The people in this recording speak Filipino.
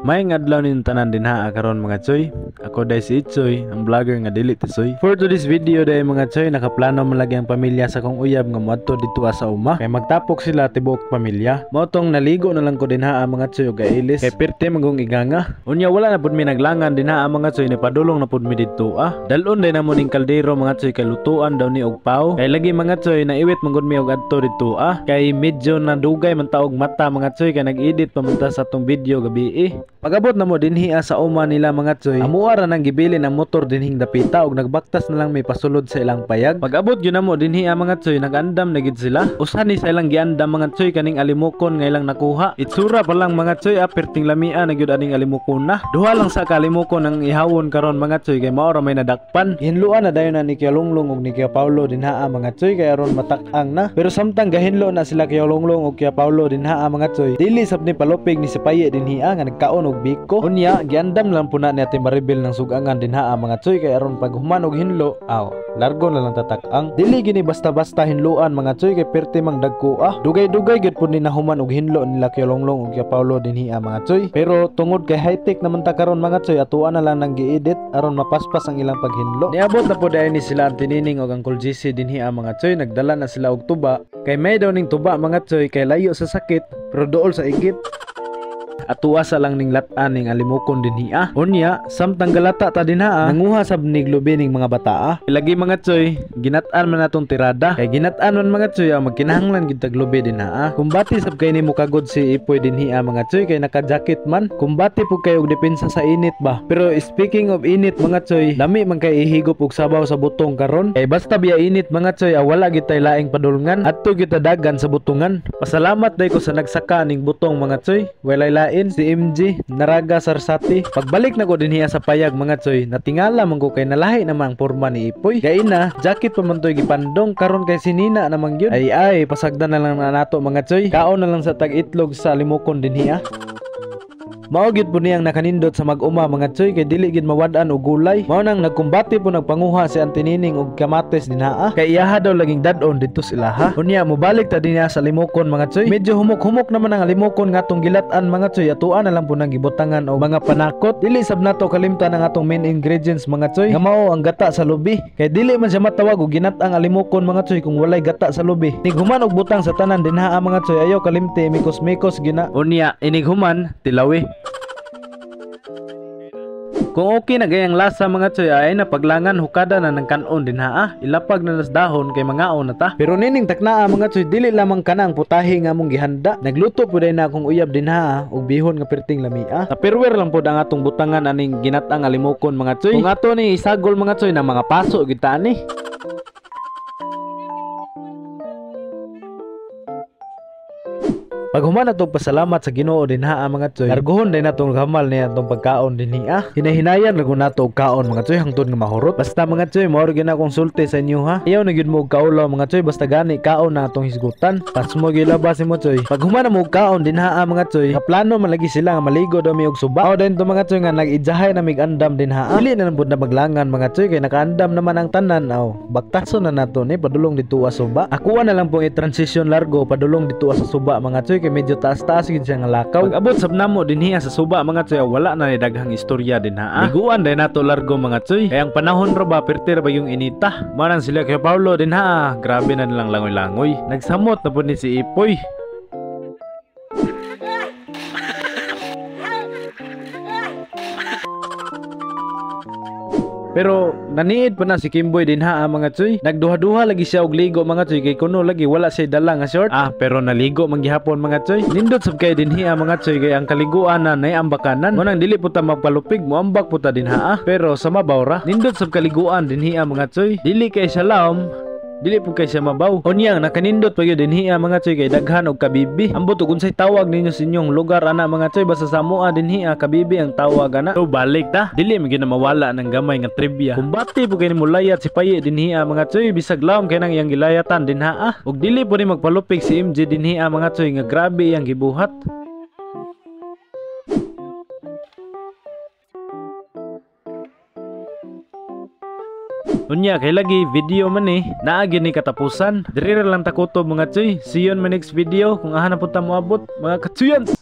May adlaw nin tanan dinha karon mga choy. Ako day si Itchoy, ang vlogger nga dili tisoy. For today's video day mga choy, nakaplano man lagi ang pamilya sa kong uyab nga moadto dito sa uma. Kay magtapok sila tibuok pamilya. Mao tong naligo na lang ko dinha mga choy og gailis. Kay pirte magong iganga. Unya wala na pud mi naglangan dinha mga choy, ni padulong na pud mi didto ah. Dalon day na mo ning kaldero mga choy, kay lutuan daw ni og pao. Kay lagi mga choy naiwit mangud mi og adto didto ah. Kay medyo nadugay man taog mata mga choy, kay nag-edit pamunta sa atong video gabi. Pagabot na mo dinhi sa uma nila mga choy, amuara nang gibili ng motor dinhing dapita og nagbaktas na lang may pasulod sa ilang payag. Pagabot gyud na mo dinhi mga choy, nagandam na gid sila. Usa ni sa ilang giandam mga choy kaning alimokon nga ilang nakuha. Itsura pa lang mga choy, perting lamia na gyud aning alimokon na. Duha lang sa kalimokon ang ihawon karon mga choy, kay mao ra may nadakpan. Hinluan na dayon na ni Kuya Longlong og ni Kuya Paulo dinha mga choy, kay aron matak-ang na. Pero samtang gahinlo na sila Kuya Longlong og Kuya Paulo dinha mga choy, dili sab ni palupig ni si Paye dinhi nga nagkaon og biko. Unya giandam lang puna ni Ate Maribel ng sugangan dinha mga choy, kay aron pag human og hinlo largo na lang tatak-ang. Dili gini basta-basta hinluan mga choy, kay perti mang dagko dugay-dugay gid pud ni nahuman og hinlo nila Kuya Longlong og Kuya Paulo dinhi mga choy. Pero tungod kay high-tech naman ta karon mga choy, atuan na lang nang gi-edit aron mapaspas ang ilang paghinlo. Niabot na pud ni sila ang Tinining og ang GC dinhi mga choy, nagdala na sila og tuba. Kay may daw ning tuba mga choy, kay layo sa sakit pero duol sa igit. Atuasa lang ning lat-an ning alimokon dinhi Unya samtang galata ta dinha nanguha sab nig lubi ning mga bata Lagi mga choy, ginat-an man natong tirada. Kay ginat-an man mga choy, magkinahanglan gid tag lubi dinha Kumbati sab kay nimo kagod si Ipoy dinhi mga choy, kay naka-jacket man. Kumbati pud kay og depensa sa init ba. Pero speaking of init mga choy, lami man kay ihigop og sabaw sa butong karon. Kay basta biya init mga choy, wala gid tay laing padulngan. Adto gid ta dagan sa butongan. Pasalamat day ko sa nagsaka ning butong mga choy. Walay si MG Naraga Sarsati. Pagbalik na ko dinhiya sa payag mga choy, natingala man ko kay nalahi naman ang porma ni Ipoy. Kay ina, jacket pa man toy gipandong karon kay sinina naman gyud. Ay pasagdan na lang na nato mga choy. Kaon na lang sa tag-itlog sa limokon dinhiya. Mao gid po niyang nakanindot sa mag-uma mga choy, kay dili gid mawad-an og gulay. Mao nang nagkumbati po nagpanguha si Antinining og kamates dinha kay iyaha daw laging dadon dito sila Unya mobalik ta dinha sa limokon mga choy. Medyo humok-humok naman ang limokon nga atong gilat-an mga choy, atuan na lang po nang gibutangan og mga panakot. Dili sab nato kalimtan ang atong main ingredients mga choy, nga mao ang gata sa lubi. Kay dili man siya matawag og ginat-ang alimokon mga choy kung walay gata sa lubi. Nighuman og butang sa tanan dinha mga choy, ayaw kalimte mikos-mikos gina. Unya inighuman tilawi. Kung okay na gayang lasa mga choy, ay na paglangan hukada na ng kanon dinha ilapag na nas dahon kay mangaon na ta. Pero nining taknaa mga choy, dili lamang kanang putahe nga mong gihanda. Nagluto pud na akong uyab dinha og bihon nga perting lamia. Tupperware lang pud ang atong butangan aning ginat-ang alimokon mga choy. Kung ato ni isagol mga choy na mga paso gid ta ni. Paghuman natong pasalamat sa Ginoo dinha mga choy, largohon day natong gamal niya atong pagkaon dinhi hinahinayan lagun nato og kaon mga choy hangtod nga mahurot. Basta mga choy, mao gyud na konsulte sa inyo Ayaw na gyud mo og kaulaw mga choy, basta gani kaon na atong hisgutan. Pas mo gilabas mo choy. Paghuman na mo og kaon dinha mga choy, kaplano man lagi sila nga maligo daw mi og suba. O din to mga choy nga nag-ijahay na mig andam dinha Dili na pud na maglangan mga choy, kay nakaandam naman ang tanan. Baktason na nato ni padulong dito sa suba. Ako na lang pong i-transition largo padulong dito sa suba mga choy, kay medyo taas-taas gid siya nga lakaw. Pag-abot sab namo dinhiya sa suba mga choy, wala na ni daghang istorya dinha Liguan day nato largo mga choy. Kay ang panahon ra ba pertir ba yung inita. Manang sila kay Paulo dinha grabe na nilang langoy-langoy. Nagsamot na pud ni si Ipoy. Pero naniid pa na si Kimboy dinha mga choy. Nagduha-duha lagi siya og ligo mga choy, kay kuno lagi wala siya dala nga short. Pero naligo man gihapon mga choy. Nindot sab kay dinhi mga choy, kay ang kaliguan na nay ambakanan. Mo nang dili puta magpalupig, mo ambak puta dinha pero sa mabaw ra. Nindot sab kaliguan dinhi mga choy. Dili kay sa laom, dili po kay siya mabaw. Unyang nakanindot pa gyud dinhi mga choy, kay daghan og kabibi. Ambot og unsay tawag ninyo sa inyong lugar ana mga choy, basta sa amoa dinhi kabibi ang tawag ana. So balik ta, dili man gyud na mawala ng gamay nga trivia. Kumbati po kay nimo layat si Paye dinhi mga choy, bisag laom kay nang iyang gilayatan dinha og dili po ni magpalupig si MJ dinhi mga choy, nga grabe iyang gibuhat. Unya kay lagi video man naagi ni katapusan. Diri ra lang takutob mga choy. See you on my next video. Kung ahan na punta mo abot mga kachuyans.